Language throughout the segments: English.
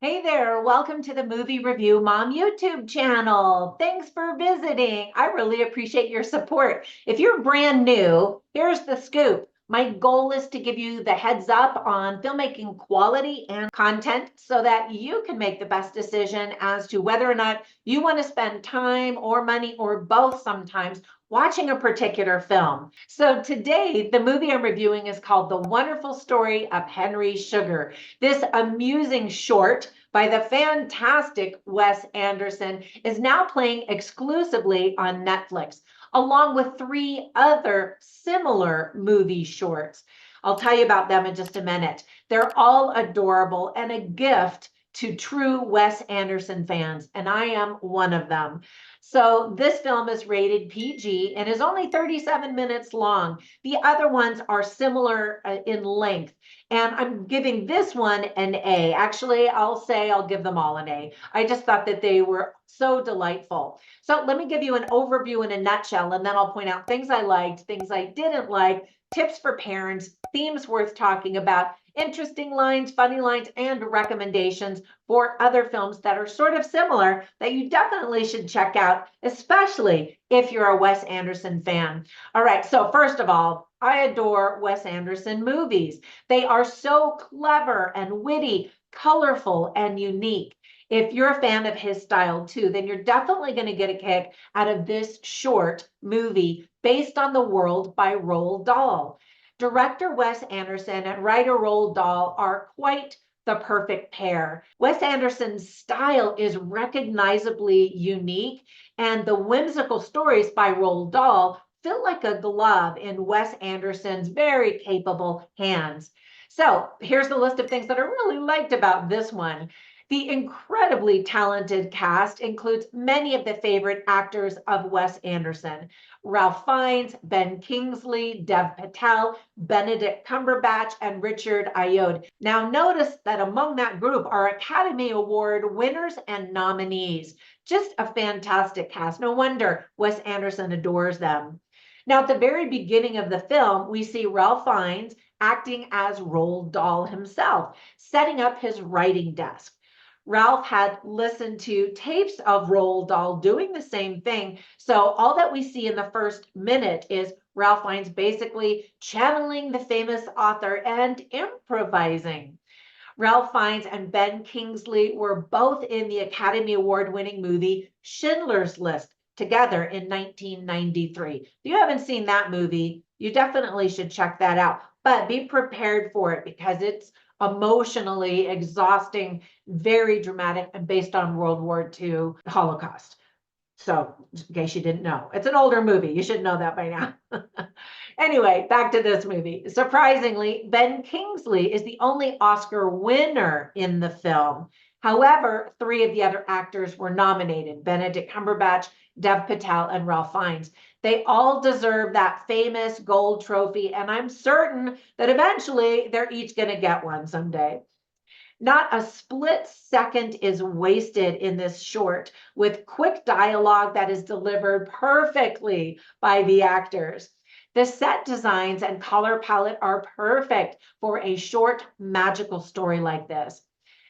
Hey there, welcome to the Movie Review Mom YouTube channel. Thanks for visiting. I really appreciate your support. If you're brand new, here's the scoop. My goal is to give you the heads up on filmmaking quality and content so that you can make the best decision as to whether or not you want to spend time or money or both sometimes watching a particular film. So today, the movie I'm reviewing is called The Wonderful Story of Henry Sugar. This amusing short by the fantastic Wes Anderson is now playing exclusively on Netflix, along with three other similar movie shorts. I'll tell you about them in just a minute. They're all adorable and a gift to true Wes Anderson fans, and I am one of them. So this film is rated PG and is only 37 minutes long. The other ones are similar in length, and I'm giving this one an A. Actually, I'll give them all an A. I just thought that they were so delightful. So let me give you an overview in a nutshell, and then I'll point out things I liked, things I didn't like, tips for parents, themes worth talking about, interesting lines, funny lines, and recommendations for other films that are sort of similar that you definitely should check out, especially if you're a Wes Anderson fan. All right, so first of all, I adore Wes Anderson movies. They are so clever and witty, colorful, and unique. If you're a fan of his style too, then you're definitely going to get a kick out of this short movie based on the world by Roald Dahl. Director Wes Anderson and writer Roald Dahl are quite the perfect pair. Wes Anderson's style is recognizably unique, and the whimsical stories by Roald Dahl fit like a glove in Wes Anderson's very capable hands. So here's the list of things that I really liked about this one. The incredibly talented cast includes many of the favorite actors of Wes Anderson. Ralph Fiennes, Ben Kingsley, Dev Patel, Benedict Cumberbatch, and Richard Ayoade. Now notice that among that group are Academy Award winners and nominees. Just a fantastic cast. No wonder Wes Anderson adores them. Now, at the very beginning of the film, we see Ralph Fiennes acting as Roald Dahl himself, setting up his writing desk. Ralph had listened to tapes of Roald Dahl doing the same thing. So all that we see in the first minute is Ralph Fiennes basically channeling the famous author and improvising. Ralph Fiennes and Ben Kingsley were both in the Academy Award winning movie Schindler's List together in 1993. If you haven't seen that movie, you definitely should check that out. But be prepared for it because it's emotionally exhausting, very dramatic, and based on World War II Holocaust. So, in case you didn't know, it's an older movie. You should know that by now. Anyway, back to this movie. Surprisingly, Ben Kingsley is the only Oscar winner in the film. However, three of the other actors were nominated: Benedict Cumberbatch, Dev Patel, and Ralph Fiennes. They all deserve that famous gold trophy, and I'm certain that eventually they're each going to get one someday. Not a split second is wasted in this short, with quick dialogue that is delivered perfectly by the actors. The set designs and color palette are perfect for a short, magical story like this.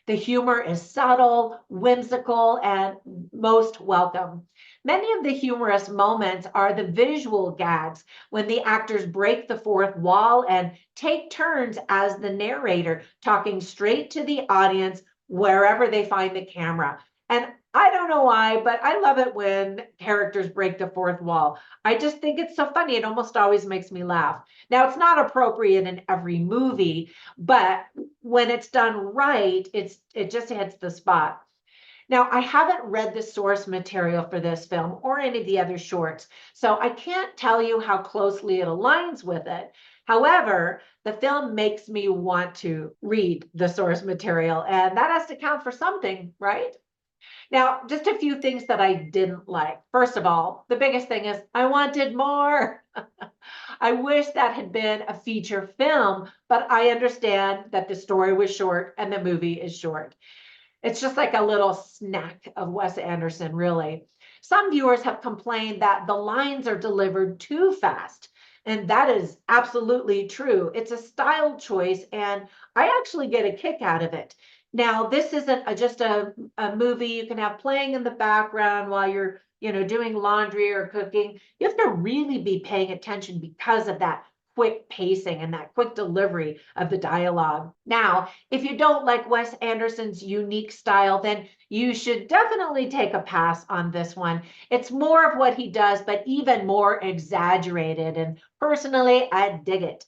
The humor is subtle, whimsical, and most welcome. Many of the humorous moments are the visual gags when the actors break the fourth wall and take turns as the narrator, talking straight to the audience wherever they find the camera. And I don't know why, but I love it when characters break the fourth wall. I just think it's so funny. It almost always makes me laugh. Now, it's not appropriate in every movie, but when it's done right, it just hits the spot. Now, I haven't read the source material for this film or any of the other shorts, so I can't tell you how closely it aligns with it. However, the film makes me want to read the source material, and that has to count for something, right? Now, just a few things that I didn't like. First of all, the biggest thing is I wanted more. I wish that had been a feature film, but I understand that the story was short and the movie is short. It's just like a little snack of Wes Anderson, really. Some viewers have complained that the lines are delivered too fast, and that is absolutely true. It's a style choice, and I actually get a kick out of it. Now, this isn't just a movie you can have playing in the background while you're, doing laundry or cooking. You have to really be paying attention because of that quick pacing and that quick delivery of the dialogue. Now, if you don't like Wes Anderson's unique style, then you should definitely take a pass on this one. It's more of what he does, but even more exaggerated. And personally, I dig it.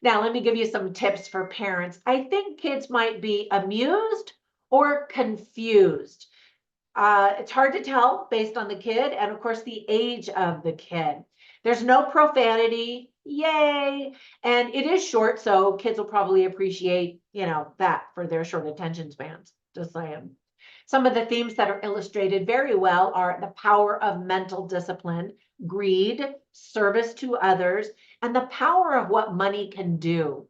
Now, let me give you some tips for parents. I think kids might be amused or confused. It's hard to tell based on the kid and, of course, the age of the kid. There's no profanity, yay. And it is short, so kids will probably appreciate, that for their short attention spans. Just saying. Some of the themes that are illustrated very well are the power of mental discipline, greed, service to others, and the power of what money can do.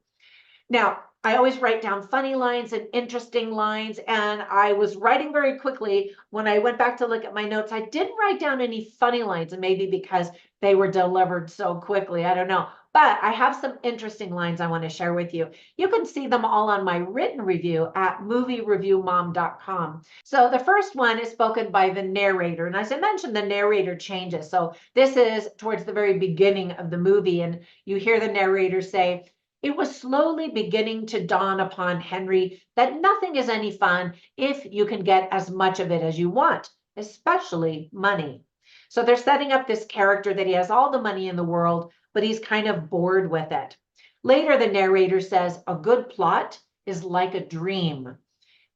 Now, I always write down funny lines and interesting lines, and I was writing very quickly. When I went back to look at my notes, I didn't write down any funny lines, and maybe because they were delivered so quickly, I don't know. But I have some interesting lines I want to share with you. You can see them all on my written review at moviereviewmom.com. So the first one is spoken by the narrator. And as I mentioned, the narrator changes. So this is towards the very beginning of the movie, and you hear the narrator say, "It was slowly beginning to dawn upon Henry that nothing is any fun if you can get as much of it as you want, especially money." So they're setting up this character that he has all the money in the world, but he's kind of bored with it. Later, the narrator says, "A good plot is like a dream."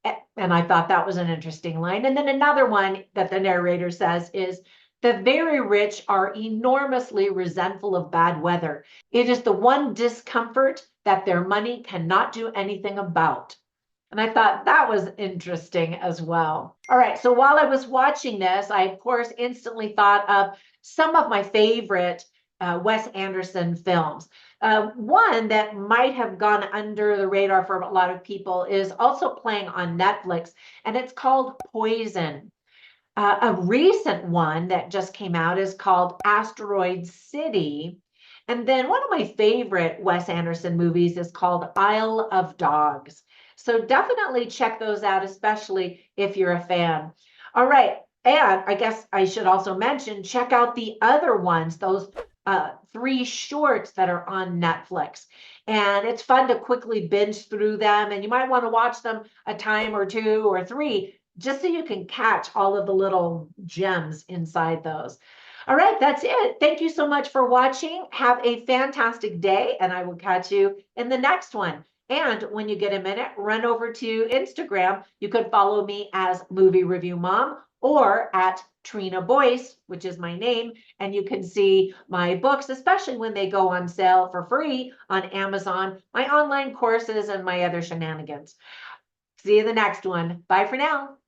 And I thought that was an interesting line. And then another one that the narrator says is, "The very rich are enormously resentful of bad weather. It is the one discomfort that their money cannot do anything about." And I thought that was interesting as well. All right, so while I was watching this, I, of course, instantly thought of some of my favorite Wes Anderson films. One that might have gone under the radar for a lot of people is also playing on Netflix, and it's called Poison. A recent one that just came out is called Asteroid City. And then one of my favorite Wes Anderson movies is called Isle of Dogs. So definitely check those out, especially if you're a fan. All right. And I guess I should also mention, check out the other ones, those 3 shorts that are on Netflix. And it's fun to quickly binge through them. And you might want to watch them a time or 2 or 3 just so you can catch all of the little gems inside those. All right, that's it. Thank you so much for watching. Have a fantastic day, and I will catch you in the next one. And when you get a minute, run over to Instagram. You could follow me as Movie Review Mom or at Trina Boice, which is my name, and you can see my books, especially when they go on sale for free on Amazon, my online courses, and my other shenanigans. See you in the next one. Bye for now.